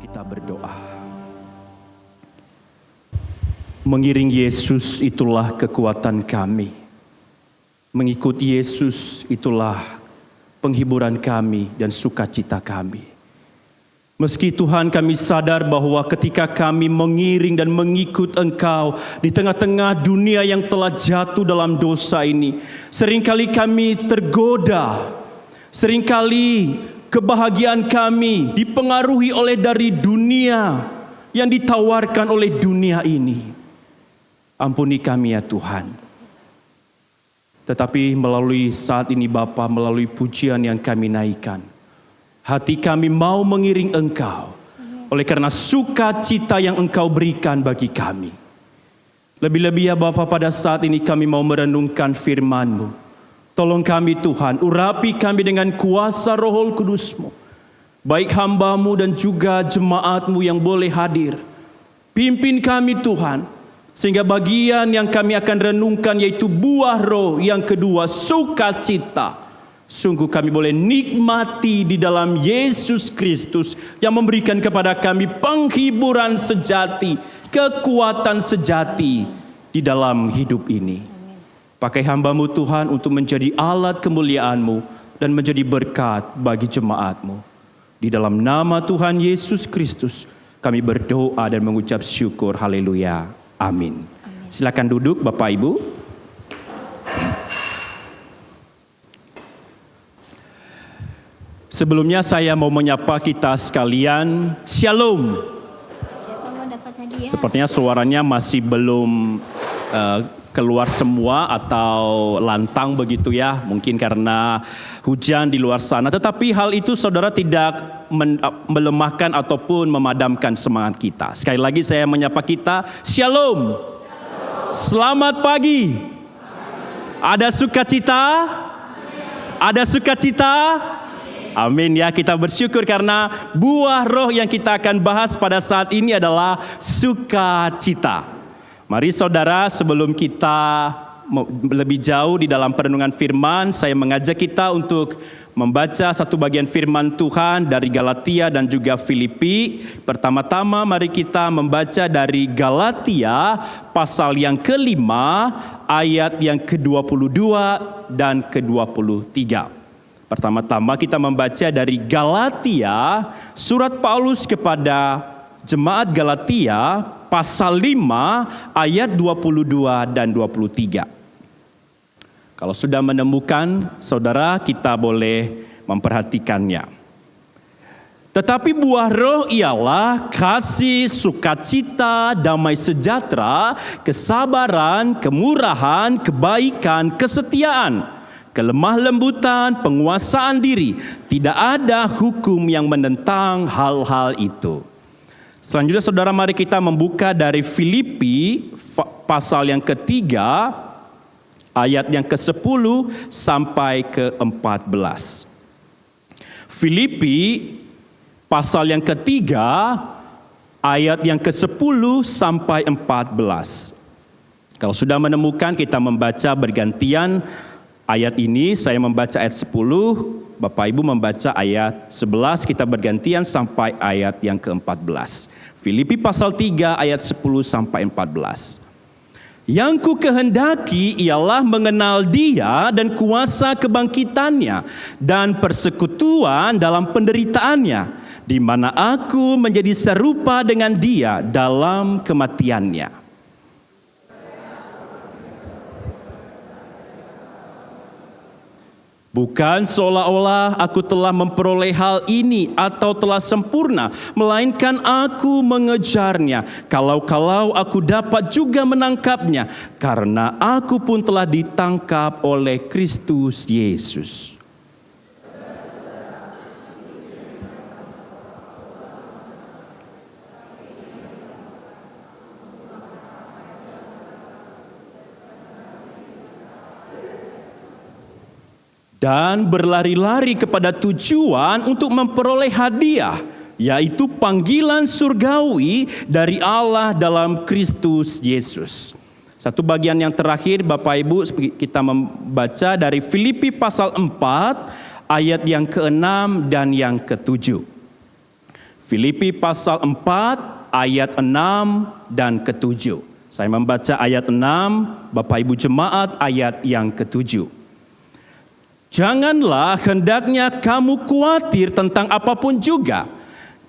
Kita berdoa. Mengiring Yesus itulah kekuatan kami. Mengikuti Yesus itulah penghiburan kami dan sukacita kami. Meski Tuhan kami sadar bahwa ketika kami mengiring dan mengikut Engkau di tengah-tengah dunia yang telah jatuh dalam dosa ini, seringkali kami tergoda, seringkali kebahagiaan kami dipengaruhi oleh dari dunia yang ditawarkan oleh dunia ini. Ampuni kami ya Tuhan. Tetapi melalui saat ini Bapa, melalui pujian yang kami naikkan, hati kami mau mengiring Engkau oleh karena sukacita yang Engkau berikan bagi kami. Lebih-lebih ya Bapa, pada saat ini kami mau merenungkan firman-Mu. Tolong kami Tuhan, urapi kami dengan kuasa Roh Kudus-Mu. Baik hamba-Mu dan juga jemaat-Mu yang boleh hadir. Pimpin kami Tuhan, sehingga bagian yang kami akan renungkan yaitu buah roh yang kedua, sukacita. Sungguh kami boleh nikmati di dalam Yesus Kristus yang memberikan kepada kami penghiburan sejati, kekuatan sejati di dalam hidup ini. Pakai hamba-Mu Tuhan untuk menjadi alat kemuliaan-Mu dan menjadi berkat bagi jemaat-Mu. Di dalam nama Tuhan Yesus Kristus kami berdoa dan mengucap syukur. Haleluya. Amin. Silakan duduk Bapak Ibu. Sebelumnya saya mau menyapa kita sekalian. Shalom. Sepertinya suaranya masih belum keluar semua atau lantang begitu ya, mungkin karena hujan di luar sana. Tetapi hal itu saudara tidak melemahkan ataupun memadamkan semangat kita. Sekali lagi saya menyapa kita, Shalom. Selamat pagi. Ada sukacita? Ada sukacita? Amin ya, kita bersyukur karena buah roh yang kita akan bahas pada saat ini adalah sukacita. Mari saudara, sebelum kita lebih jauh di dalam perenungan firman, saya mengajak kita untuk membaca satu bagian firman Tuhan dari Galatia dan juga Filipi. Pertama-tama mari kita membaca dari Galatia pasal yang ke-5 ayat yang ke-22 dan ke-23. Pertama-tama kita membaca dari Galatia, surat Paulus kepada jemaat Galatia pasal 5 ayat 22 dan 23. Kalau sudah menemukan, saudara, kita boleh memperhatikannya. Tetapi buah roh ialah kasih, sukacita, damai sejahtera, kesabaran, kemurahan, kebaikan, kesetiaan, kelemah lembutan, penguasaan diri. Tidak ada hukum yang menentang hal-hal itu. Selanjutnya saudara, mari kita membuka dari Filipi pasal yang ketiga ayat yang ke-10 sampai ke-14. Filipi pasal yang ketiga ayat yang ke-10 sampai 14. Kalau sudah menemukan, kita membaca bergantian ayat ini. Saya membaca ayat 10, Bapak Ibu membaca ayat 11, kita bergantian sampai ayat yang ke-14. Filipi pasal 3 ayat 10 sampai 14. Yang ku kehendaki ialah mengenal Dia dan kuasa kebangkitannya dan persekutuan dalam penderitaannya, di mana aku menjadi serupa dengan Dia dalam kematiannya. Bukan seolah-olah aku telah memperoleh hal ini atau telah sempurna, melainkan aku mengejarnya. Kalau-kalau aku dapat juga menangkapnya, karena aku pun telah ditangkap oleh Kristus Yesus. Dan berlari-lari kepada tujuan untuk memperoleh hadiah, yaitu panggilan surgawi dari Allah dalam Kristus Yesus. Satu bagian yang terakhir Bapak Ibu, kita membaca dari Filipi pasal 4 ayat yang ke-6 dan yang ke-7. Filipi pasal 4 ayat 6 dan ke-7. Saya membaca ayat 6, Bapak Ibu jemaat ayat yang ke-7. Janganlah hendaknya kamu khawatir tentang apapun juga,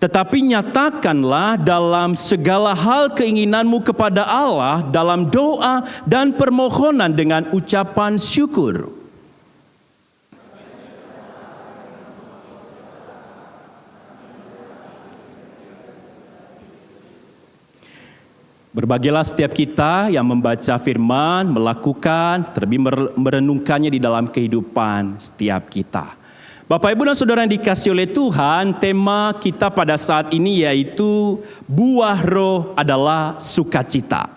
tetapi nyatakanlah dalam segala hal keinginanmu kepada Allah dalam doa dan permohonan dengan ucapan syukur. Berbahagialah setiap kita yang membaca firman, melakukan, terlebih merenungkannya di dalam kehidupan setiap kita. Bapak, Ibu, dan Saudara yang dikasihi oleh Tuhan, tema kita pada saat ini yaitu buah roh adalah sukacita.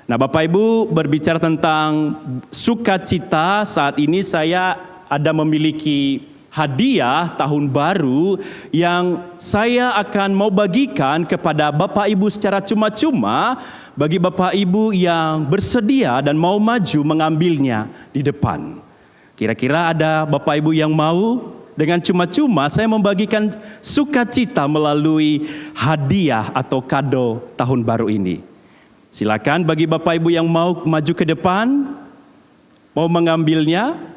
Nah, Bapak Ibu, berbicara tentang sukacita, saat ini saya ada memiliki hadiah tahun baru yang saya akan mau bagikan kepada Bapak Ibu secara cuma-cuma bagi Bapak Ibu yang bersedia dan mau maju mengambilnya di depan. Kira-kira ada Bapak Ibu yang mau? Dengan cuma-cuma saya membagikan sukacita melalui hadiah atau kado tahun baru ini. Silakan bagi Bapak Ibu yang mau maju ke depan, mau mengambilnya.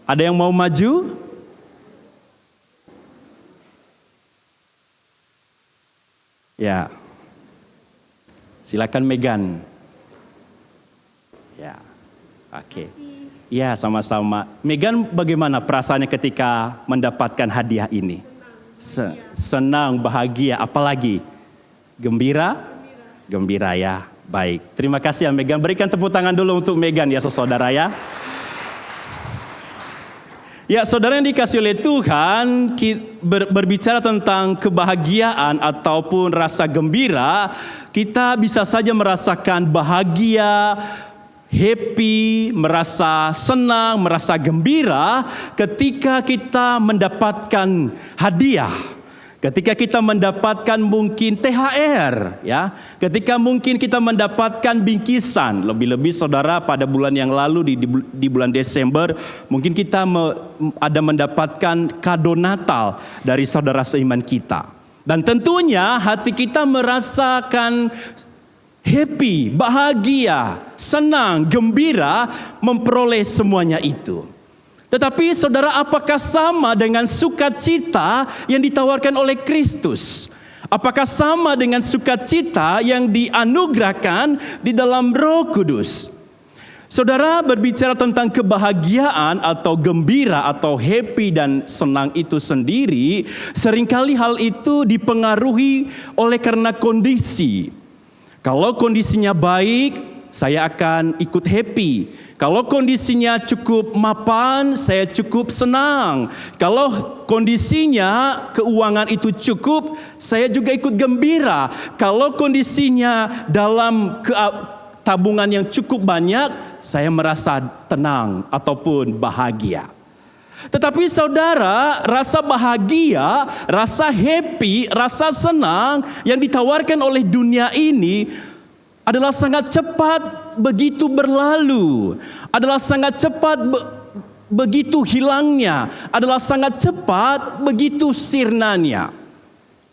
Ada yang mau maju? Ya. Silakan Megan. Ya. Oke. Ya, sama-sama. Megan, bagaimana perasaannya ketika mendapatkan hadiah ini? Senang, bahagia, apalagi? Gembira? Gembira ya. Baik. Terima kasih ya Megan. Berikan tepuk tangan dulu untuk Megan ya saudara ya. Ya, saudara yang dikasihi oleh Tuhan, berbicara tentang kebahagiaan ataupun rasa gembira, kita bisa saja merasakan bahagia, happy, merasa senang, merasa gembira ketika kita mendapatkan hadiah. Ketika kita mendapatkan mungkin THR, ya, ketika mungkin kita mendapatkan bingkisan, lebih-lebih saudara pada bulan yang lalu di bulan Desember, mungkin kita ada mendapatkan kado Natal dari saudara seiman kita. Dan tentunya hati kita merasakan happy, bahagia, senang, gembira memperoleh semuanya itu. Tetapi saudara, apakah sama dengan sukacita yang ditawarkan oleh Kristus? Apakah sama dengan sukacita yang dianugerahkan di dalam Roh Kudus? Saudara, berbicara tentang kebahagiaan atau gembira atau happy dan senang itu sendiri, seringkali hal itu dipengaruhi oleh karena kondisi. Kalau kondisinya baik, saya akan ikut happy. Kalau kondisinya cukup mapan, saya cukup senang. Kalau kondisinya keuangan itu cukup, saya juga ikut gembira. Kalau kondisinya dalam tabungan yang cukup banyak, saya merasa tenang ataupun bahagia. Tetapi saudara, rasa bahagia, rasa happy, rasa senang yang ditawarkan oleh dunia ini adalah sangat cepat begitu berlalu, adalah sangat cepat begitu hilangnya, adalah sangat cepat begitu sirnanya.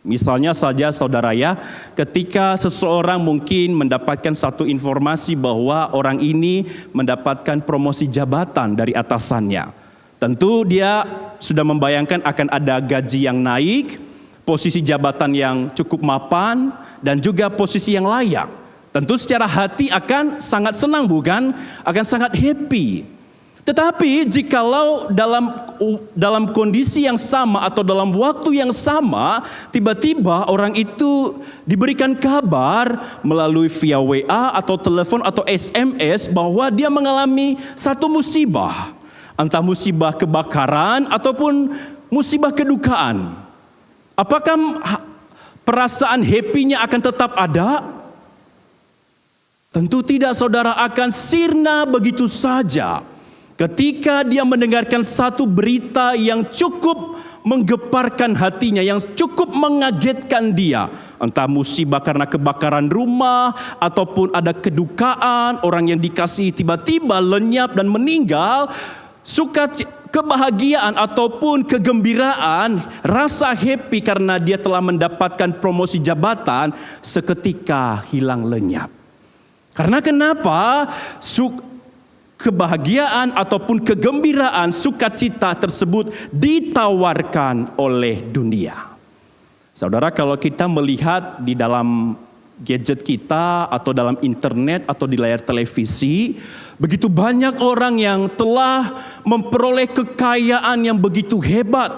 Misalnya saja saudara ya, ketika seseorang mungkin mendapatkan satu informasi bahwa orang ini mendapatkan promosi jabatan dari atasannya. Tentu dia sudah membayangkan akan ada gaji yang naik, posisi jabatan yang cukup mapan, dan juga posisi yang layak. Tentu secara hati akan sangat senang, bukan? Akan sangat happy. Tetapi jikalau dalam kondisi yang sama atau dalam waktu yang sama, tiba-tiba orang itu diberikan kabar melalui via WA atau telepon atau SMS bahwa dia mengalami satu musibah. Entah musibah kebakaran ataupun musibah kedukaan. Apakah perasaan happy-nya akan tetap ada? Tentu tidak, saudara, akan sirna begitu saja ketika dia mendengarkan satu berita yang cukup menggeparkan hatinya, yang cukup mengagetkan dia. Entah musibah karena kebakaran rumah, ataupun ada kedukaan, orang yang dikasihi tiba-tiba lenyap dan meninggal. kebahagiaan ataupun kegembiraan, rasa happy karena dia telah mendapatkan promosi jabatan seketika hilang lenyap. Karena kenapa? Kebahagiaan ataupun kegembiraan, sukacita tersebut ditawarkan oleh dunia. Saudara, kalau kita melihat di dalam gadget kita atau dalam internet atau di layar televisi, begitu banyak orang yang telah memperoleh kekayaan yang begitu hebat,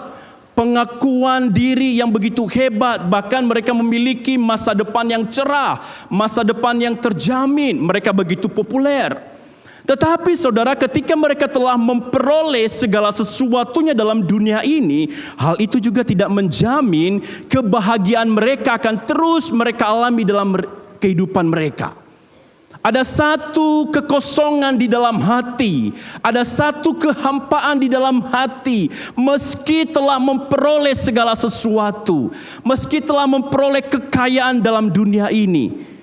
pengakuan diri yang begitu hebat, bahkan mereka memiliki masa depan yang cerah, masa depan yang terjamin, mereka begitu populer. Tetapi saudara, ketika mereka telah memperoleh segala sesuatunya dalam dunia ini, hal itu juga tidak menjamin kebahagiaan mereka akan terus mereka alami dalam kehidupan mereka. Ada satu kekosongan di dalam hati, ada satu kehampaan di dalam hati, meski telah memperoleh segala sesuatu, meski telah memperoleh kekayaan dalam dunia ini.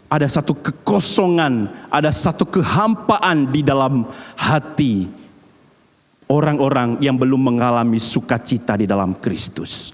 Ada satu kekosongan, ada satu kehampaan di dalam hati orang-orang yang belum mengalami sukacita di dalam Kristus.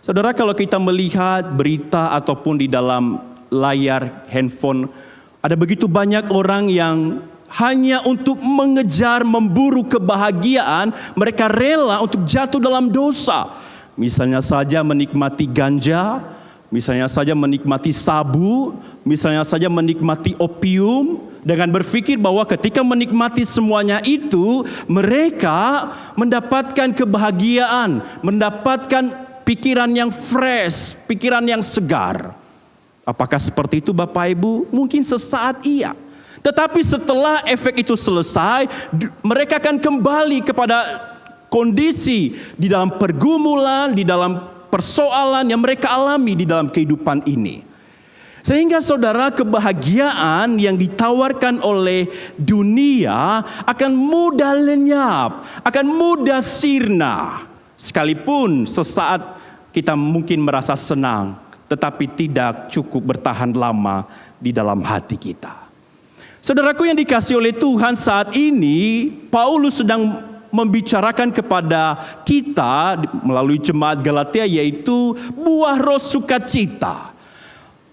Saudara, kalau kita melihat berita ataupun di dalam layar handphone, ada begitu banyak orang yang hanya untuk mengejar, memburu kebahagiaan, mereka rela untuk jatuh dalam dosa. Misalnya saja menikmati ganja, misalnya saja menikmati sabu, misalnya saja menikmati opium, dengan berpikir bahwa ketika menikmati semuanya itu, mereka mendapatkan kebahagiaan, mendapatkan pikiran yang fresh, pikiran yang segar. Apakah seperti itu Bapak Ibu? Mungkin sesaat iya. Tetapi setelah efek itu selesai, mereka akan kembali kepada kondisi di dalam pergumulan, di dalam persoalan yang mereka alami di dalam kehidupan ini. Sehingga saudara, kebahagiaan yang ditawarkan oleh dunia akan mudah lenyap, akan mudah sirna. Sekalipun sesaat kita mungkin merasa senang, tetapi tidak cukup bertahan lama di dalam hati kita. Saudaraku yang dikasihi oleh Tuhan, saat ini Paulus sedang membicarakan kepada kita melalui jemaat Galatia, yaitu buah roh sukacita.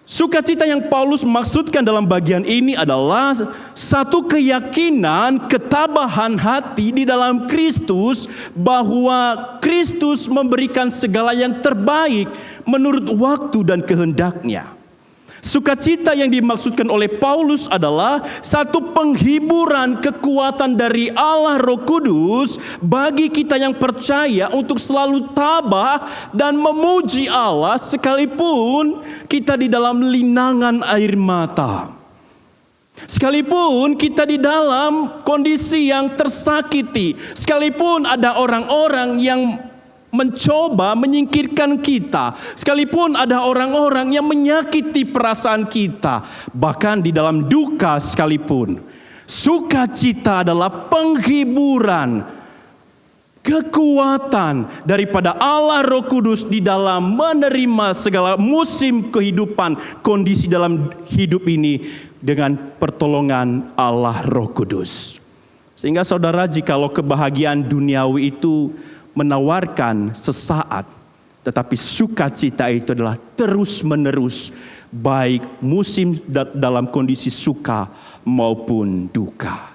Sukacita yang Paulus maksudkan dalam bagian ini adalah satu keyakinan, ketabahan hati di dalam Kristus, bahwa Kristus memberikan segala yang terbaik menurut waktu dan kehendaknya. Sukacita yang dimaksudkan oleh Paulus adalah satu penghiburan kekuatan dari Allah Roh Kudus bagi kita yang percaya untuk selalu tabah dan memuji Allah sekalipun kita di dalam linangan air mata. Sekalipun kita di dalam kondisi yang tersakiti, sekalipun ada orang-orang yang mencoba menyingkirkan kita, sekalipun ada orang-orang yang menyakiti perasaan kita, bahkan di dalam duka sekalipun, sukacita adalah penghiburan, kekuatan daripada Allah Roh Kudus di dalam menerima segala musim kehidupan, kondisi dalam hidup ini dengan pertolongan Allah Roh Kudus. Sehingga saudara, jikalau kebahagiaan duniawi itu menawarkan sesaat, tetapi sukacita itu adalah terus-menerus, baik musim dalam kondisi suka maupun duka.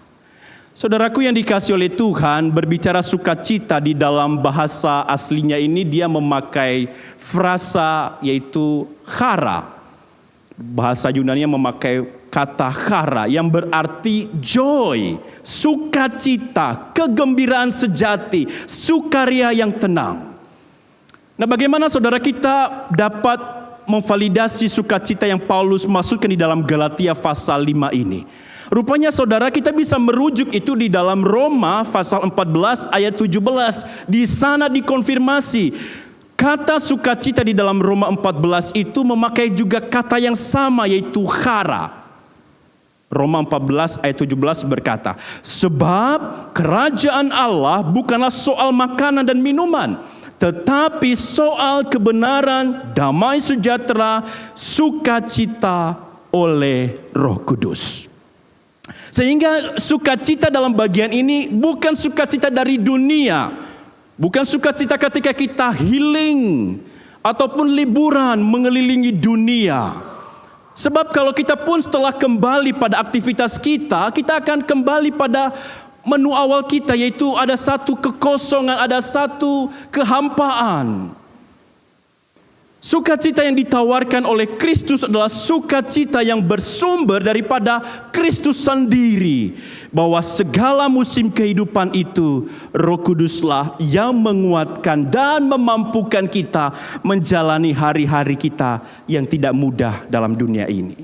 Saudaraku yang dikasihi oleh Tuhan, berbicara sukacita di dalam bahasa aslinya ini, dia memakai frasa yaitu chara. Bahasa Yunani memakai kata chara yang berarti joy, sukacita, kegembiraan sejati, sukaria yang tenang. Nah, bagaimana saudara kita dapat memvalidasi sukacita yang Paulus maksudkan di dalam Galatia pasal 5 ini? Rupanya saudara, kita bisa merujuk itu di dalam Roma pasal 14 ayat 17. Di sana dikonfirmasi. Kata sukacita di dalam Roma 14 itu memakai juga kata yang sama, yaitu chara. Roma 14 ayat 17 berkata, sebab kerajaan Allah bukanlah soal makanan dan minuman, tetapi soal kebenaran, damai sejahtera, sukacita oleh Roh Kudus. Sehingga sukacita dalam bagian ini bukan sukacita dari dunia, bukan sukacita ketika kita healing ataupun liburan mengelilingi dunia. Sebab kalau kita pun setelah kembali pada aktivitas kita, kita akan kembali pada menu awal kita, yaitu ada satu kekosongan, ada satu kehampaan. Sukacita yang ditawarkan oleh Kristus adalah sukacita yang bersumber daripada Kristus sendiri. Bahwa segala musim kehidupan itu Roh Kuduslah yang menguatkan dan memampukan kita menjalani hari-hari kita yang tidak mudah dalam dunia ini.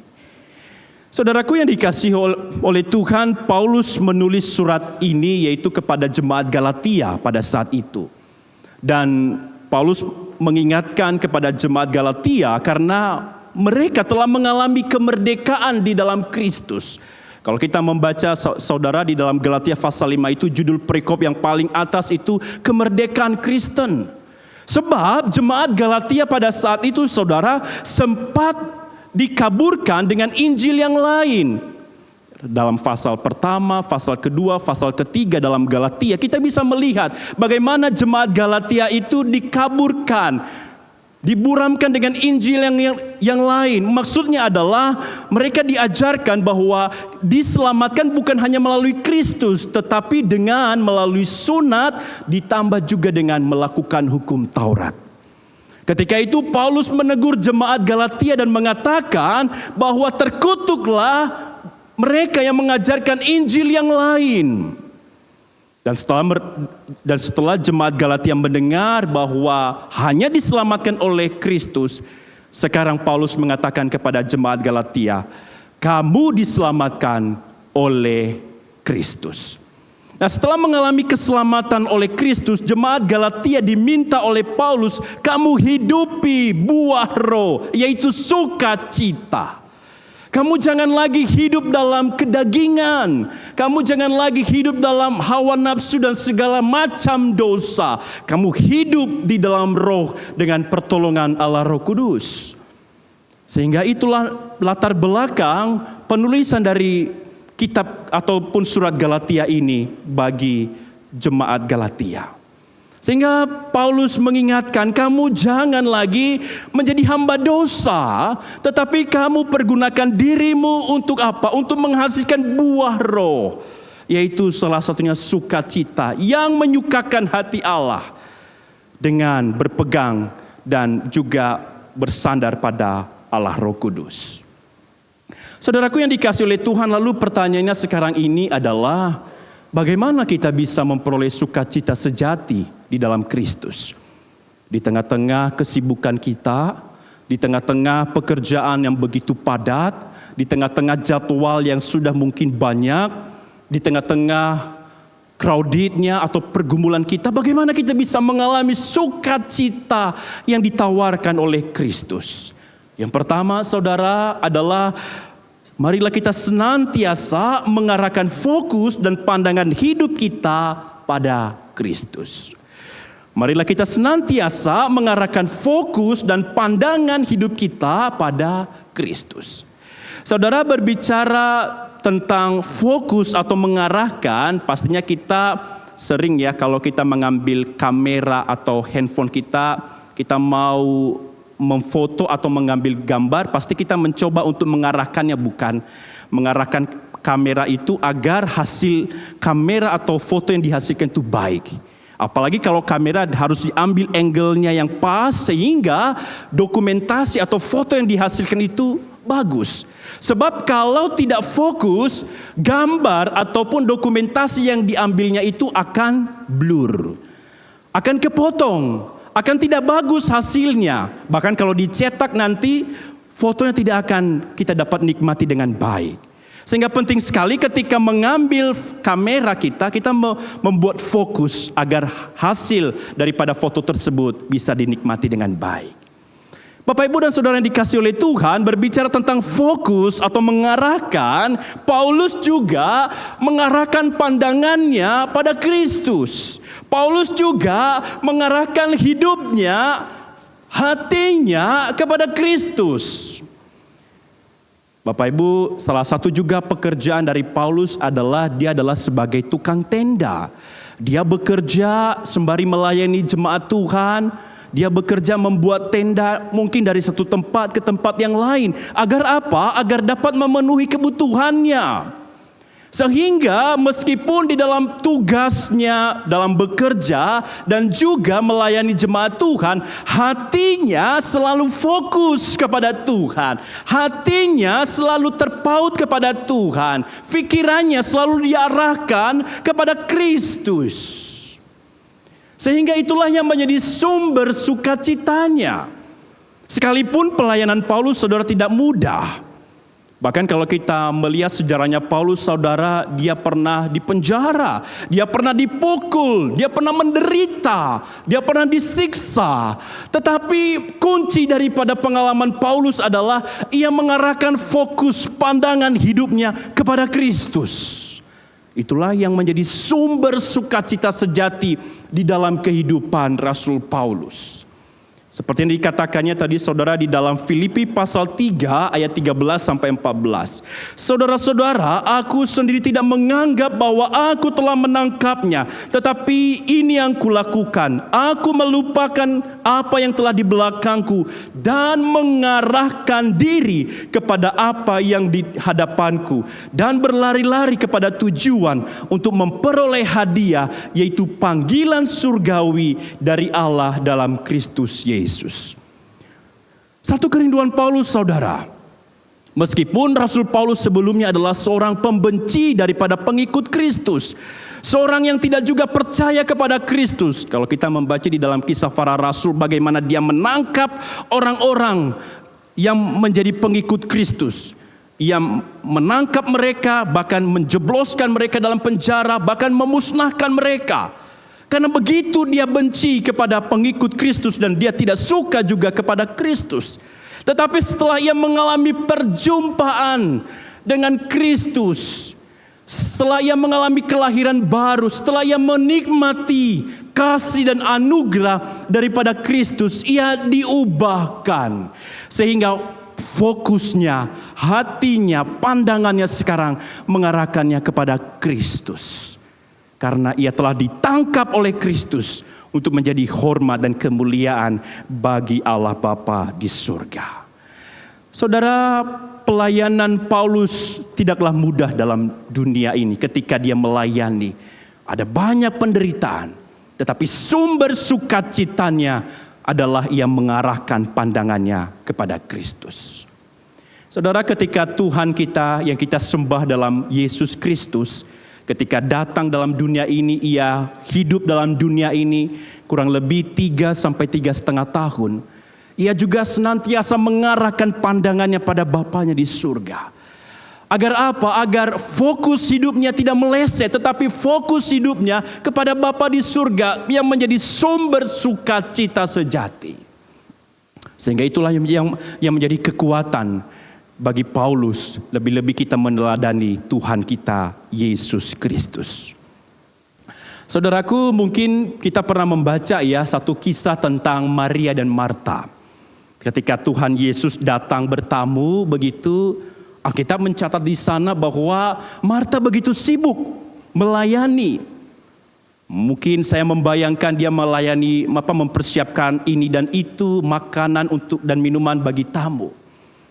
Saudaraku yang dikasihi oleh Tuhan, Paulus menulis surat ini yaitu kepada jemaat Galatia pada saat itu. Dan Paulus mengingatkan kepada jemaat Galatia karena mereka telah mengalami kemerdekaan di dalam Kristus. Kalau kita membaca saudara di dalam Galatia pasal 5 itu judul perikop yang paling atas itu kemerdekaan Kristen. Sebab jemaat Galatia pada saat itu saudara sempat dikaburkan dengan Injil yang lain. Dalam pasal pertama, pasal kedua, pasal ketiga dalam Galatia kita bisa melihat bagaimana jemaat Galatia itu dikaburkan, diburamkan dengan Injil yang lain. Maksudnya adalah mereka diajarkan bahwa diselamatkan bukan hanya melalui Kristus, tetapi dengan melalui sunat ditambah juga dengan melakukan hukum Taurat. Ketika itu Paulus menegur jemaat Galatia dan mengatakan bahwa terkutuklah mereka yang mengajarkan Injil yang lain. Dan setelah jemaat Galatia mendengar bahwa hanya diselamatkan oleh Kristus, sekarang Paulus mengatakan kepada jemaat Galatia, kamu diselamatkan oleh Kristus. Nah, setelah mengalami keselamatan oleh Kristus, jemaat Galatia diminta oleh Paulus, kamu hidupi buah roh, yaitu sukacita. Kamu jangan lagi hidup dalam kedagingan. Kamu jangan lagi hidup dalam hawa nafsu dan segala macam dosa. Kamu hidup di dalam roh dengan pertolongan Allah Roh Kudus. Sehingga itulah latar belakang penulisan dari kitab ataupun surat Galatia ini bagi jemaat Galatia. Sehingga Paulus mengingatkan, kamu jangan lagi menjadi hamba dosa, tetapi kamu pergunakan dirimu untuk apa? Untuk menghasilkan buah roh, yaitu salah satunya sukacita yang menyukakan hati Allah dengan berpegang dan juga bersandar pada Allah Roh Kudus. Saudaraku yang dikasihi oleh Tuhan, lalu pertanyaannya sekarang ini adalah, bagaimana kita bisa memperoleh sukacita sejati di dalam Kristus? Di tengah-tengah kesibukan kita, di tengah-tengah pekerjaan yang begitu padat, di tengah-tengah jadwal yang sudah mungkin banyak, di tengah-tengah crowdednya atau pergumulan kita, bagaimana kita bisa mengalami sukacita yang ditawarkan oleh Kristus? Yang pertama, saudara, adalah marilah kita senantiasa mengarahkan fokus dan pandangan hidup kita pada Kristus. Marilah kita senantiasa mengarahkan fokus dan pandangan hidup kita pada Kristus. Saudara, berbicara tentang fokus atau mengarahkan, pastinya kita sering ya kalau kita mengambil kamera atau handphone kita mau memfoto atau mengambil gambar, pasti kita mencoba untuk mengarahkannya, bukan mengarahkan kamera itu agar hasil kamera atau foto yang dihasilkan itu baik. Apalagi kalau kamera harus diambil angle-nya yang pas sehingga dokumentasi atau foto yang dihasilkan itu bagus. Sebab kalau tidak fokus, gambar ataupun dokumentasi yang diambilnya itu akan blur, akan kepotong, akan tidak bagus hasilnya. Bahkan kalau dicetak nanti fotonya tidak akan kita dapat nikmati dengan baik. Sehingga penting sekali ketika mengambil kamera kita membuat fokus agar hasil daripada foto tersebut bisa dinikmati dengan baik. Bapak, Ibu, dan Saudara yang dikasihi oleh Tuhan, berbicara tentang fokus atau mengarahkan, Paulus juga mengarahkan pandangannya pada Kristus. Paulus juga mengarahkan hidupnya, hatinya kepada Kristus. Bapak Ibu, salah satu juga pekerjaan dari Paulus adalah dia adalah sebagai tukang tenda. Dia bekerja sembari melayani jemaat Tuhan. Dia bekerja membuat tenda mungkin dari satu tempat ke tempat yang lain. Agar apa? Agar dapat memenuhi kebutuhannya. Sehingga meskipun di dalam tugasnya, dalam bekerja dan juga melayani jemaat Tuhan, hatinya selalu fokus kepada Tuhan. Hatinya selalu terpaut kepada Tuhan. Pikirannya selalu diarahkan kepada Kristus. Sehingga itulah yang menjadi sumber sukacitanya. Sekalipun pelayanan Paulus, saudara, tidak mudah. Bahkan kalau kita melihat sejarahnya Paulus, saudara, dia pernah dipenjara, dia pernah dipukul, dia pernah menderita, dia pernah disiksa. Tetapi kunci daripada pengalaman Paulus adalah ia mengarahkan fokus pandangan hidupnya kepada Kristus. Itulah yang menjadi sumber sukacita sejati di dalam kehidupan Rasul Paulus. Seperti yang dikatakannya tadi, saudara, di dalam Filipi pasal 3 ayat 13 sampai 14. Saudara-saudara, aku sendiri tidak menganggap bahwa aku telah menangkapnya, tetapi ini yang kulakukan. Aku melupakan apa yang telah di belakangku dan mengarahkan diri kepada apa yang di hadapanku dan berlari-lari kepada tujuan untuk memperoleh hadiah, yaitu panggilan surgawi dari Allah dalam Kristus Yesus. Satu kerinduan Paulus, saudara. Meskipun Rasul Paulus sebelumnya adalah seorang pembenci daripada pengikut Kristus, seorang yang tidak juga percaya kepada Kristus. Kalau kita membaca di dalam kisah para rasul, bagaimana dia menangkap orang-orang yang menjadi pengikut Kristus. Ia menangkap mereka, bahkan menjebloskan mereka dalam penjara, bahkan memusnahkan mereka. Karena begitu dia benci kepada pengikut Kristus dan dia tidak suka juga kepada Kristus. Tetapi setelah ia mengalami perjumpaan dengan Kristus, setelah ia mengalami kelahiran baru, setelah ia menikmati kasih dan anugerah daripada Kristus, ia diubahkan. Sehingga fokusnya, hatinya, pandangannya sekarang mengarahkannya kepada Kristus. Karena ia telah ditangkap oleh Kristus untuk menjadi hormat dan kemuliaan bagi Allah Bapa di surga. Saudara, pelayanan Paulus tidaklah mudah dalam dunia ini ketika dia melayani. Ada banyak penderitaan, tetapi sumber sukacitanya adalah ia mengarahkan pandangannya kepada Kristus. Saudara, ketika Tuhan kita yang kita sembah dalam Yesus Kristus, ketika datang dalam dunia ini, ia hidup dalam dunia ini kurang lebih 3 sampai 3,5 tahun. Ia juga senantiasa mengarahkan pandangannya pada Bapanya di surga. Agar apa? Agar fokus hidupnya tidak meleset, tetapi fokus hidupnya kepada Bapa di surga yang menjadi sumber sukacita sejati. Sehingga itulah yang menjadi kekuatan bagi Paulus, lebih-lebih kita meneladani Tuhan kita Yesus Kristus. Saudaraku, mungkin kita pernah membaca ya satu kisah tentang Maria dan Marta. Ketika Tuhan Yesus datang bertamu, begitu Alkitab mencatat di sana bahwa Marta begitu sibuk melayani. Mungkin saya membayangkan dia melayani, mempersiapkan ini dan itu, makanan untuk dan minuman bagi tamu.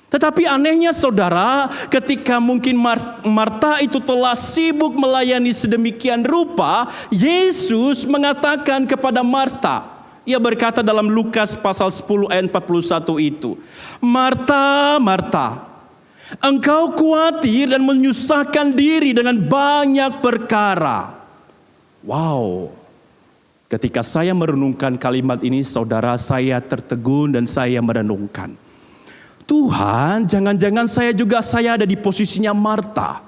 Tetapi anehnya, saudara, ketika mungkin Marta itu telah sibuk melayani sedemikian rupa, Yesus mengatakan kepada Marta, ia berkata dalam Lukas pasal 10 ayat 41 itu, Marta, Marta, engkau khawatir dan menyusahkan diri dengan banyak perkara. Wow, ketika saya merenungkan kalimat ini, saudara, saya tertegun dan saya merenungkan. Tuhan, jangan-jangan saya ada di posisinya Marta.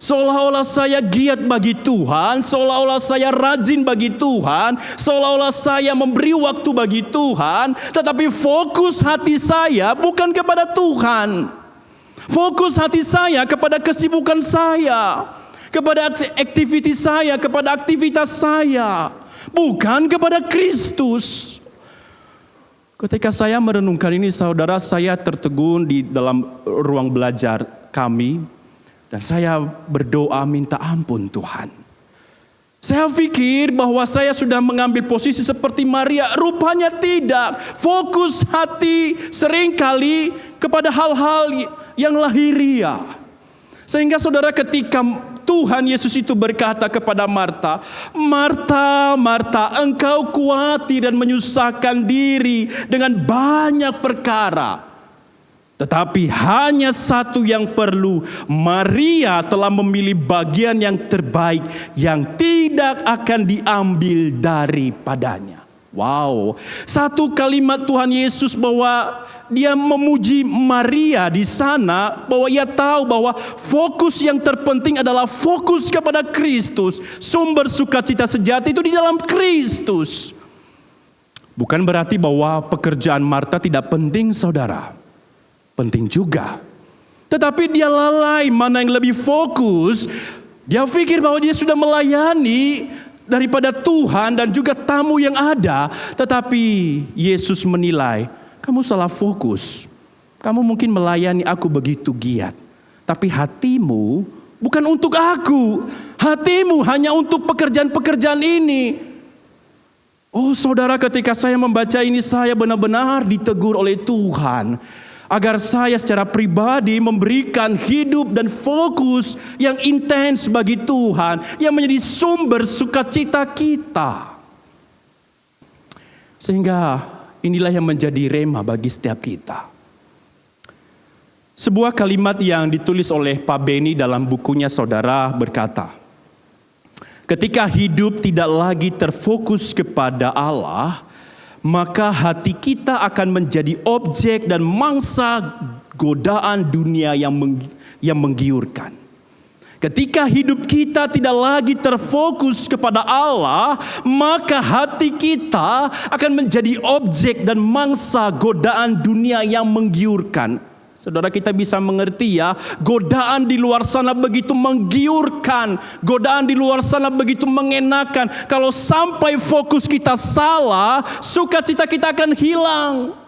Seolah-olah saya giat bagi Tuhan, seolah-olah saya rajin bagi Tuhan, seolah-olah saya memberi waktu bagi Tuhan, tetapi fokus hati saya bukan kepada Tuhan. Fokus hati saya kepada kesibukan saya, kepada aktivitas saya, kepada aktivitas saya, bukan kepada Kristus. Ketika saya merenungkan ini, saudara, saya tertegun di dalam ruang belajar kami. Dan saya berdoa minta ampun Tuhan. Saya pikir bahwa saya sudah mengambil posisi seperti Maria. Rupanya tidak. Fokus hati seringkali kepada hal-hal yang lahiriah. Sehingga saudara, ketika Tuhan Yesus itu berkata kepada Marta, "Marta, Marta, engkau khawatir dan menyusahkan diri dengan banyak perkara. Tetapi hanya satu yang perlu. Maria telah memilih bagian yang terbaik yang tidak akan diambil daripadanya." Wow, satu kalimat Tuhan Yesus bahwa dia memuji Maria di sana, bahwa ia tahu bahwa fokus yang terpenting adalah fokus kepada Kristus. Sumber sukacita sejati itu di dalam Kristus. Bukan berarti bahwa pekerjaan Marta tidak penting, saudara. Penting juga. Tetapi dia lalai mana yang lebih fokus. Dia pikir bahwa dia sudah melayani daripada Tuhan dan juga tamu yang ada. Tetapi Yesus menilai, kamu salah fokus. Kamu mungkin melayani aku begitu giat. Tapi hatimu bukan untuk aku. Hatimu hanya untuk pekerjaan-pekerjaan ini. Oh saudara, ketika saya membaca ini, saya benar-benar ditegur oleh Tuhan. Agar saya secara pribadi memberikan hidup dan fokus yang intens bagi Tuhan. Yang menjadi sumber sukacita kita. Sehingga inilah yang menjadi rema bagi setiap kita. Sebuah kalimat yang ditulis oleh Pak Beni dalam bukunya saudara berkata, ketika hidup tidak lagi terfokus kepada Allah, maka hati kita akan menjadi objek dan mangsa godaan dunia yang menggiurkan. Ketika hidup kita tidak lagi terfokus kepada Allah, maka hati kita akan menjadi objek dan mangsa godaan dunia yang menggiurkan. Saudara, kita bisa mengerti ya, godaan di luar sana begitu menggiurkan, godaan di luar sana begitu mengenakan. Kalau sampai fokus kita salah, sukacita kita akan hilang.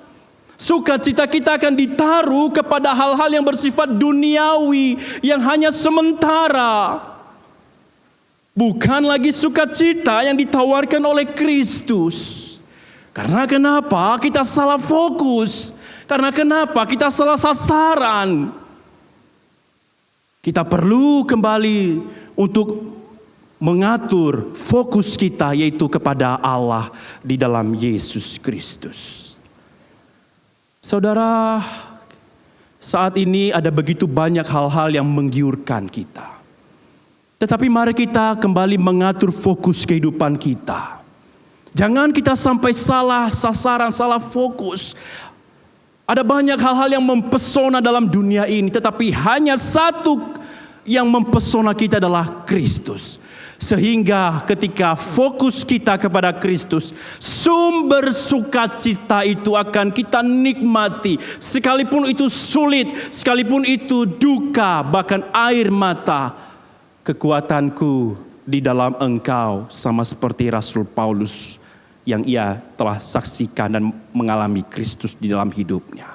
Sukacita kita akan ditaruh kepada hal-hal yang bersifat duniawi, yang hanya sementara. Bukan lagi sukacita yang ditawarkan oleh Kristus. Karena kenapa? Kita salah fokus. Karena kenapa? Kita salah sasaran. Kita perlu kembali untuk mengatur fokus kita, yaitu kepada Allah di dalam Yesus Kristus. Saudara, saat ini ada begitu banyak hal-hal yang menggiurkan kita. Tetapi mari kita kembali mengatur fokus kehidupan kita. Jangan kita sampai salah sasaran, salah fokus. Ada banyak hal-hal yang mempesona dalam dunia ini, tetapi hanya satu yang mempesona kita adalah Kristus. Sehingga ketika fokus kita kepada Kristus, sumber sukacita itu akan kita nikmati. Sekalipun itu sulit, sekalipun itu duka, bahkan air mata. Kekuatanku di dalam Engkau, sama seperti Rasul Paulus yang ia telah saksikan dan mengalami Kristus di dalam hidupnya.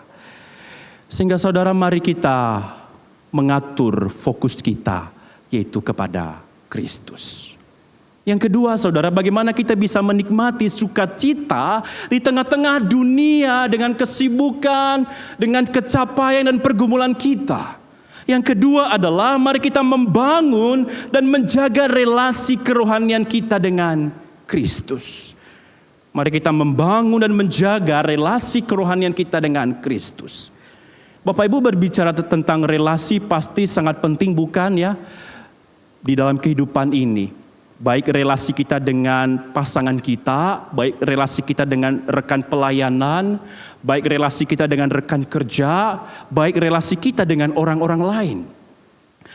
Sehingga saudara, mari kita mengatur fokus kita, yaitu kepada Kristus. Yang kedua saudara, bagaimana kita bisa menikmati sukacita di tengah-tengah dunia dengan kesibukan, dengan kecapaian dan pergumulan kita. Yang kedua adalah mari kita membangun dan menjaga relasi kerohanian kita dengan Kristus. Mari kita membangun dan menjaga relasi kerohanian kita dengan Kristus. Bapak Ibu berbicara tentang relasi pasti sangat penting, bukan ya? Di dalam kehidupan ini. Baik relasi kita dengan pasangan kita, baik relasi kita dengan rekan pelayanan, baik relasi kita dengan rekan kerja, baik relasi kita dengan orang-orang lain.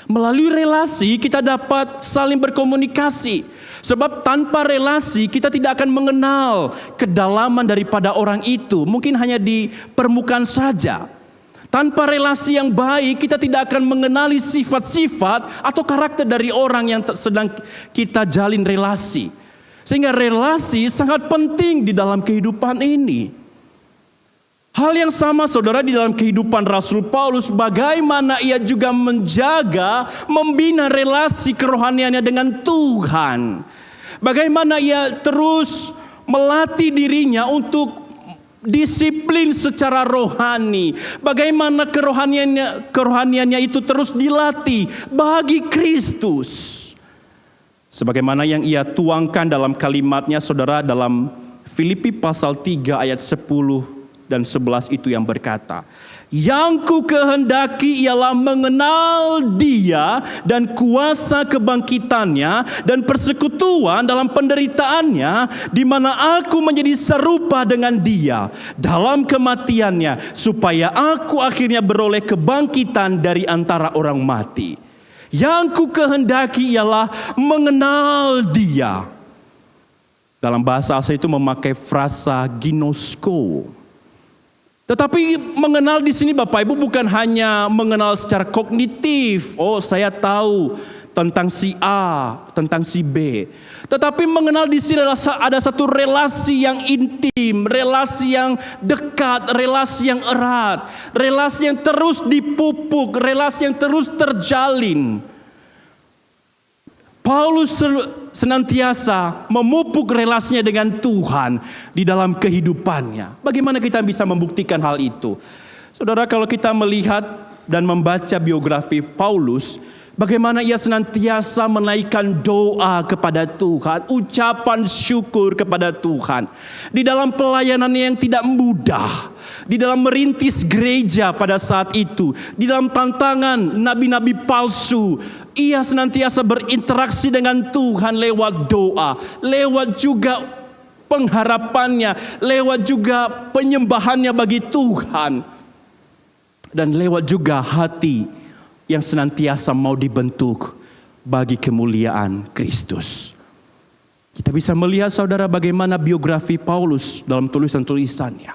Melalui relasi kita dapat saling berkomunikasi. Sebab tanpa relasi kita tidak akan mengenal kedalaman daripada orang itu. Mungkin hanya di permukaan saja. Tanpa relasi yang baik kita tidak akan mengenali sifat-sifat atau karakter dari orang yang sedang kita jalin relasi. Sehingga relasi sangat penting di dalam kehidupan ini. Hal yang sama saudara di dalam kehidupan Rasul Paulus, bagaimana ia juga menjaga, membina relasi kerohaniannya dengan Tuhan. Bagaimana ia terus melatih dirinya untuk disiplin secara rohani. Bagaimana kerohaniannya itu terus dilatih bagi Kristus. Sebagaimana yang ia tuangkan dalam kalimatnya saudara dalam Filipi pasal 3 ayat 10 dan 11 itu yang berkata, "Yang ku kehendaki ialah mengenal Dia dan kuasa kebangkitannya dan persekutuan dalam penderitaannya, di mana aku menjadi serupa dengan Dia dalam kematiannya, supaya aku akhirnya beroleh kebangkitan dari antara orang mati. Yang ku kehendaki ialah mengenal Dia." Dalam bahasa asli itu memakai frasa ginosko. Tetapi mengenal di sini Bapak Ibu bukan hanya mengenal secara kognitif. Oh, saya tahu tentang si A, tentang si B. Tetapi mengenal di sini ada satu relasi yang intim, relasi yang dekat, relasi yang erat, relasi yang terus dipupuk, relasi yang terus terjalin. Paulus senantiasa memupuk relasinya dengan Tuhan di dalam kehidupannya. Bagaimana kita bisa membuktikan hal itu? Saudara, kalau kita melihat dan membaca biografi Paulus, bagaimana ia senantiasa menaikkan doa kepada Tuhan, ucapan syukur kepada Tuhan. Di dalam pelayanannya yang tidak mudah, di dalam merintis gereja pada saat itu, di dalam tantangan nabi-nabi palsu, ia senantiasa berinteraksi dengan Tuhan lewat doa, lewat juga pengharapannya, lewat juga penyembahannya bagi Tuhan, dan lewat juga hati yang senantiasa mau dibentuk bagi kemuliaan Kristus. Kita bisa melihat saudara bagaimana biografi Paulus dalam tulisan-tulisannya,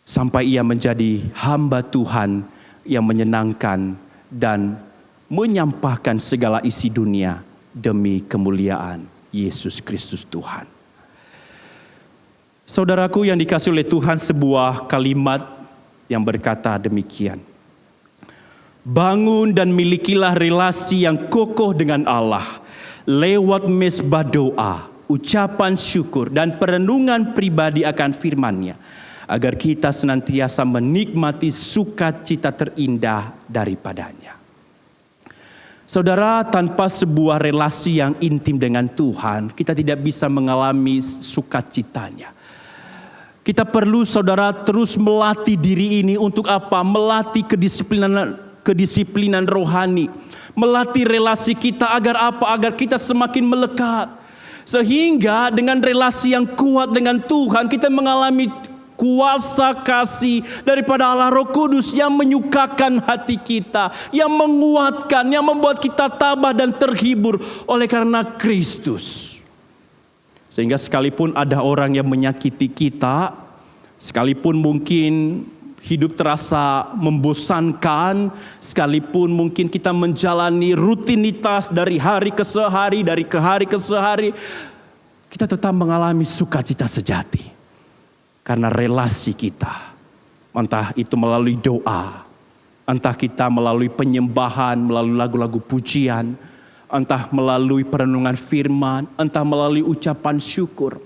sampai ia menjadi hamba Tuhan yang menyenangkan dan menyampaikan segala isi dunia demi kemuliaan Yesus Kristus Tuhan. Saudaraku yang dikasihi oleh Tuhan, sebuah kalimat yang berkata demikian. Bangun dan milikilah relasi yang kokoh dengan Allah lewat mezbah doa, ucapan syukur dan perenungan pribadi akan firman-Nya, agar kita senantiasa menikmati sukacita terindah daripadanya. Saudara, tanpa sebuah relasi yang intim dengan Tuhan, kita tidak bisa mengalami sukacitanya. Kita perlu saudara terus melatih diri ini untuk apa? Melatih kedisiplinan rohani. Melatih relasi kita agar apa? Agar kita semakin melekat. Sehingga dengan relasi yang kuat dengan Tuhan, kita mengalami kuasa kasih daripada Allah Roh Kudus yang menyukakan hati kita, yang menguatkan, yang membuat kita tabah dan terhibur oleh karena Kristus. Sehingga sekalipun ada orang yang menyakiti kita, sekalipun mungkin hidup terasa membosankan, sekalipun mungkin kita menjalani rutinitas dari hari ke hari, dari ke hari ke hari, kita tetap mengalami sukacita sejati. Karena relasi kita, entah itu melalui doa, entah kita melalui penyembahan, melalui lagu-lagu pujian, entah melalui perenungan firman, entah melalui ucapan syukur.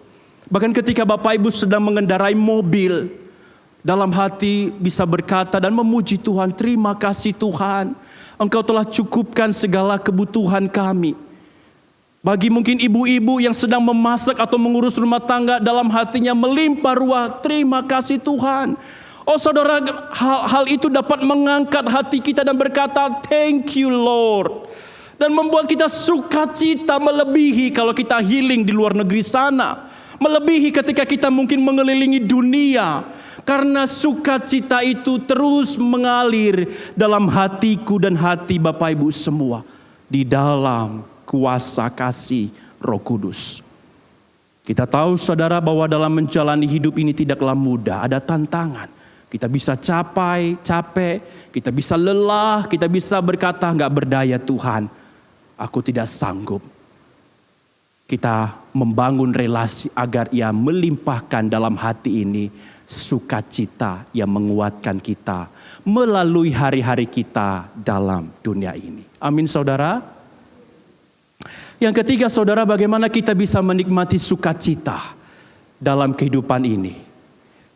Bahkan ketika Bapak Ibu sedang mengendarai mobil, dalam hati bisa berkata dan memuji Tuhan, terima kasih Tuhan, Engkau telah cukupkan segala kebutuhan kami. Bagi mungkin ibu-ibu yang sedang memasak atau mengurus rumah tangga, dalam hatinya melimpah ruah, terima kasih Tuhan. Oh saudara, hal itu dapat mengangkat hati kita dan berkata, thank you Lord. Dan membuat kita sukacita melebihi kalau kita healing di luar negeri sana. Melebihi ketika kita mungkin mengelilingi dunia. Karena sukacita itu terus mengalir dalam hatiku dan hati Bapak Ibu semua. Di dalam kuasa kasih Roh Kudus. Kita tahu saudara bahwa dalam menjalani hidup ini tidaklah mudah, ada tantangan. Kita bisa capek, kita bisa lelah, kita bisa berkata enggak berdaya Tuhan, aku tidak sanggup. Kita membangun relasi agar Ia melimpahkan dalam hati ini sukacita yang menguatkan kita melalui hari-hari kita dalam dunia ini. Amin saudara. Yang ketiga saudara, bagaimana kita bisa menikmati sukacita dalam kehidupan ini.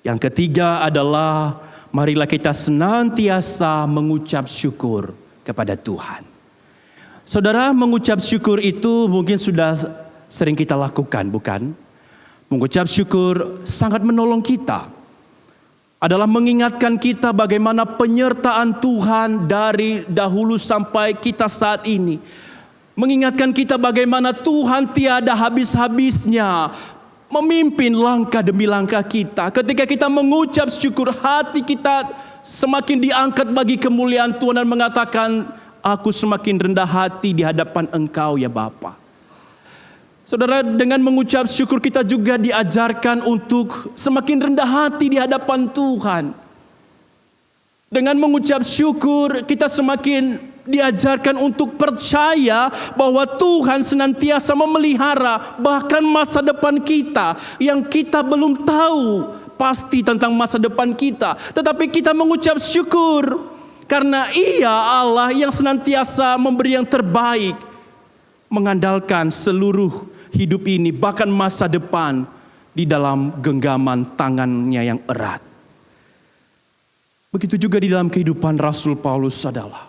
Yang ketiga adalah marilah kita senantiasa mengucap syukur kepada Tuhan. Saudara, mengucap syukur itu mungkin sudah sering kita lakukan, bukan? Mengucap syukur sangat menolong kita. Adalah mengingatkan kita bagaimana penyertaan Tuhan dari dahulu sampai kita saat ini. Mengingatkan kita bagaimana Tuhan tiada habis-habisnya memimpin langkah demi langkah kita. Ketika kita mengucap syukur, hati kita semakin diangkat bagi kemuliaan Tuhan dan mengatakan, aku semakin rendah hati di hadapan Engkau ya Bapa. Saudara, dengan mengucap syukur kita juga diajarkan untuk semakin rendah hati di hadapan Tuhan. Dengan mengucap syukur kita semakin diajarkan untuk percaya bahwa Tuhan senantiasa memelihara bahkan masa depan kita yang kita belum tahu pasti tentang masa depan kita. Tetapi kita mengucap syukur karena Ia Allah yang senantiasa memberi yang terbaik, mengandalkan seluruh hidup ini bahkan masa depan di dalam genggaman tangannya yang erat. Begitu juga di dalam kehidupan Rasul Paulus adalah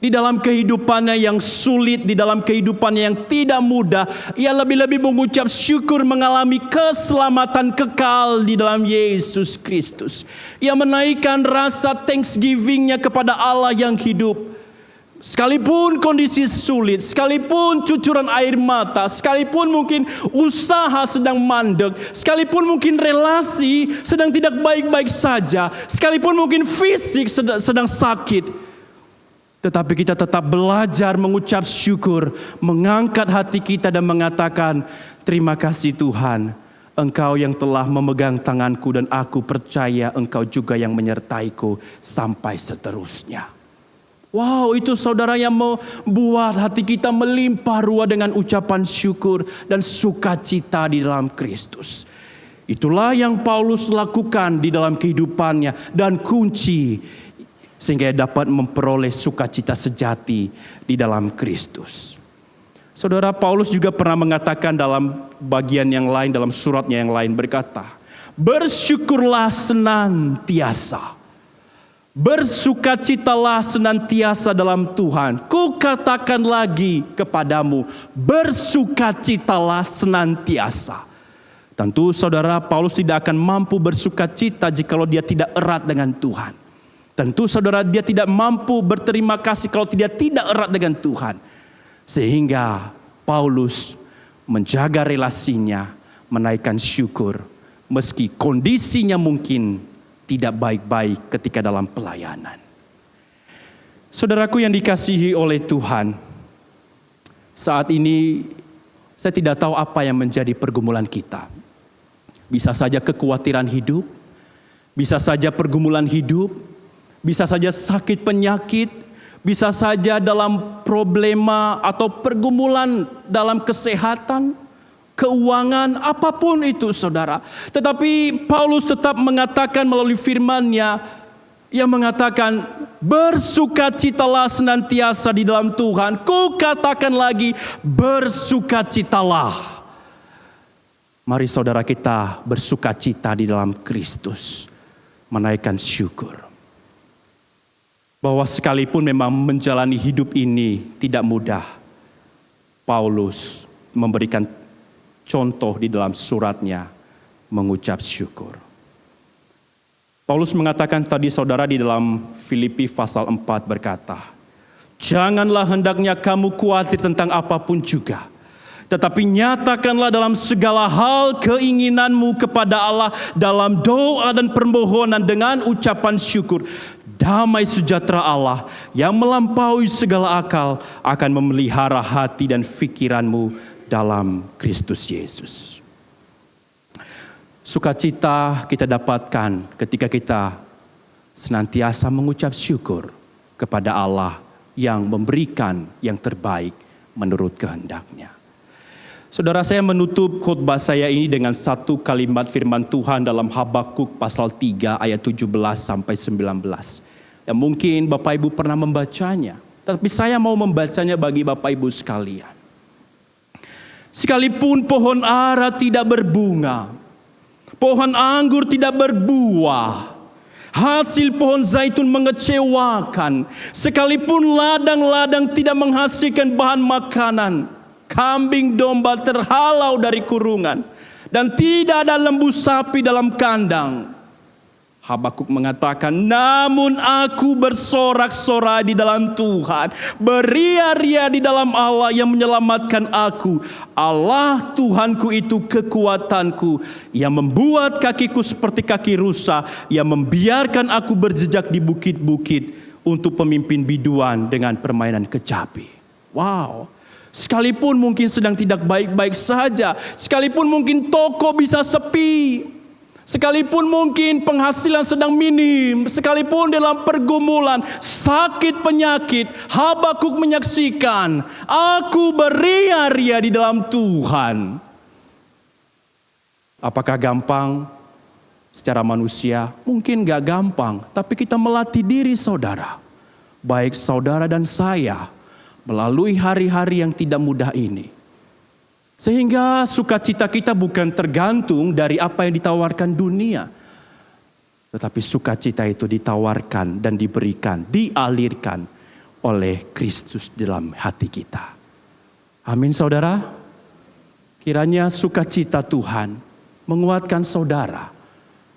di dalam kehidupannya yang sulit, di dalam kehidupannya yang tidak mudah, ia lebih-lebih mengucap syukur mengalami keselamatan kekal di dalam Yesus Kristus. Ia menaikkan rasa thanksgiving-nya kepada Allah yang hidup. Sekalipun kondisi sulit, sekalipun cucuran air mata, sekalipun mungkin usaha sedang mandek, sekalipun mungkin relasi sedang tidak baik-baik saja, sekalipun mungkin fisik sedang sakit, tetapi kita tetap belajar mengucap syukur, mengangkat hati kita dan mengatakan, terima kasih Tuhan, Engkau yang telah memegang tanganku dan aku percaya Engkau juga yang menyertaiku sampai seterusnya. Wow, itu saudara yang membuat hati kita melimpah ruah dengan ucapan syukur dan sukacita di dalam Kristus. Itulah yang Paulus lakukan di dalam kehidupannya dan kunci sehingga ia dapat memperoleh sukacita sejati di dalam Kristus. Saudara, Paulus juga pernah mengatakan dalam bagian yang lain, dalam suratnya yang lain berkata, bersyukurlah senantiasa. Bersukacitalah senantiasa dalam Tuhan. Kukatakan lagi kepadamu, bersukacitalah senantiasa. Tentu saudara, Paulus tidak akan mampu bersukacita jikalau dia tidak erat dengan Tuhan. Tentu saudara, dia tidak mampu berterima kasih kalau tidak erat dengan Tuhan. Sehingga Paulus menjaga relasinya, menaikkan syukur meski kondisinya mungkin tidak baik-baik ketika dalam pelayanan. Saudaraku yang dikasihi oleh Tuhan, saat ini saya tidak tahu apa yang menjadi pergumulan kita. Bisa saja kekhawatiran hidup, bisa saja pergumulan hidup, bisa saja sakit penyakit, bisa saja dalam problema atau pergumulan dalam kesehatan, keuangan, apapun itu saudara. Tetapi Paulus tetap mengatakan melalui firman-Nya, ia mengatakan, bersukacitalah senantiasa di dalam Tuhan. Kukatakan lagi, bersukacitalah. Mari saudara kita bersukacita di dalam Kristus, menaikkan syukur. Bahwa sekalipun memang menjalani hidup ini tidak mudah, Paulus memberikan contoh di dalam suratnya mengucap syukur. Paulus mengatakan tadi saudara di dalam Filipi pasal 4 berkata, janganlah hendaknya kamu khawatir tentang apapun juga, tetapi nyatakanlah dalam segala hal keinginanmu kepada Allah dalam doa dan permohonan dengan ucapan syukur. Damai sejahtera Allah yang melampaui segala akal akan memelihara hati dan pikiranmu dalam Kristus Yesus. Sukacita kita dapatkan ketika kita senantiasa mengucap syukur kepada Allah yang memberikan yang terbaik menurut kehendak-Nya. Saudara, saya menutup khotbah saya ini dengan satu kalimat firman Tuhan dalam Habakuk pasal 3 ayat 17 sampai 19. Ya, mungkin Bapak Ibu pernah membacanya, tapi saya mau membacanya bagi Bapak Ibu sekalian. Sekalipun pohon ara tidak berbunga, pohon anggur tidak berbuah, hasil pohon zaitun mengecewakan, sekalipun ladang-ladang tidak menghasilkan bahan makanan, kambing domba terhalau dari kurungan, dan tidak ada lembu sapi dalam kandang. Habakuk mengatakan, namun aku bersorak-sorai di dalam Tuhan, beria-ria di dalam Allah yang menyelamatkan aku. Allah Tuhanku itu kekuatanku, yang membuat kakiku seperti kaki rusa, yang membiarkan aku berjejak di bukit-bukit untuk pemimpin biduan dengan permainan kecapi. Wow. Sekalipun mungkin sedang tidak baik-baik saja, sekalipun mungkin toko bisa sepi, sekalipun mungkin penghasilan sedang minim, sekalipun dalam pergumulan, sakit penyakit, Habakuk menyaksikan, aku beria-ria di dalam Tuhan. Apakah gampang? Secara manusia mungkin gak gampang, tapi kita melatih diri saudara, baik saudara dan saya, melalui hari-hari yang tidak mudah ini. Sehingga sukacita kita bukan tergantung dari apa yang ditawarkan dunia. Tetapi sukacita itu ditawarkan dan diberikan, dialirkan oleh Kristus dalam hati kita. Amin saudara. Kiranya sukacita Tuhan menguatkan saudara,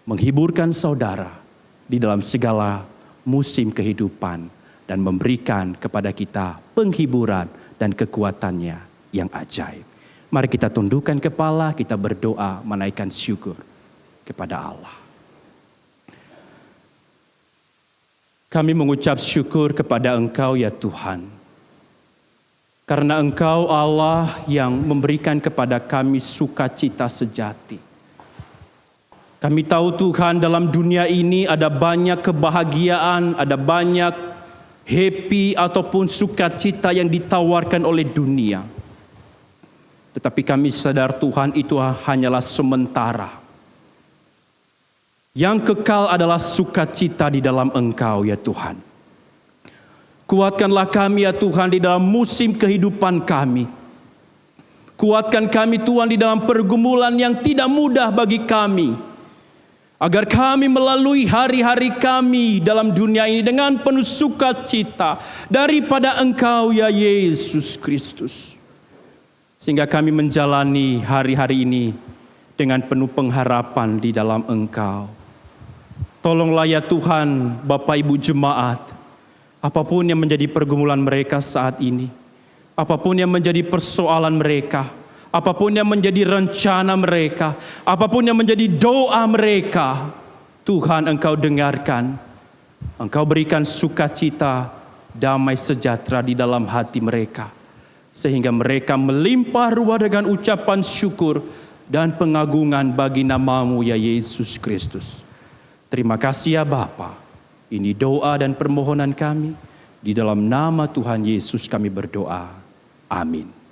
menghiburkan saudara di dalam segala musim kehidupan, dan memberikan kepada kita penghiburan dan kekuatannya yang ajaib. Mari kita tundukkan kepala, kita berdoa menaikkan syukur kepada Allah. Kami mengucap syukur kepada Engkau ya Tuhan. Karena Engkau Allah yang memberikan kepada kami sukacita sejati. Kami tahu Tuhan, dalam dunia ini ada banyak kebahagiaan, ada banyak happy ataupun sukacita yang ditawarkan oleh dunia. Tetapi kami sadar Tuhan itu hanyalah sementara. Yang kekal adalah sukacita di dalam Engkau ya Tuhan. Kuatkanlah kami ya Tuhan di dalam musim kehidupan kami. Kuatkan kami Tuhan di dalam pergumulan yang tidak mudah bagi kami. Agar kami melalui hari-hari kami dalam dunia ini dengan penuh sukacita daripada Engkau ya Yesus Kristus. Sehingga kami menjalani hari-hari ini dengan penuh pengharapan di dalam Engkau. Tolonglah ya Tuhan Bapak Ibu jemaat, apapun yang menjadi pergumulan mereka saat ini, apapun yang menjadi persoalan mereka, apapun yang menjadi rencana mereka, apapun yang menjadi doa mereka, Tuhan Engkau dengarkan. Engkau berikan sukacita, damai sejahtera di dalam hati mereka. Sehingga mereka melimpah ruah dengan ucapan syukur dan pengagungan bagi nama-Mu ya Yesus Kristus. Terima kasih ya Bapa. Ini doa dan permohonan kami. Di dalam nama Tuhan Yesus kami berdoa. Amin.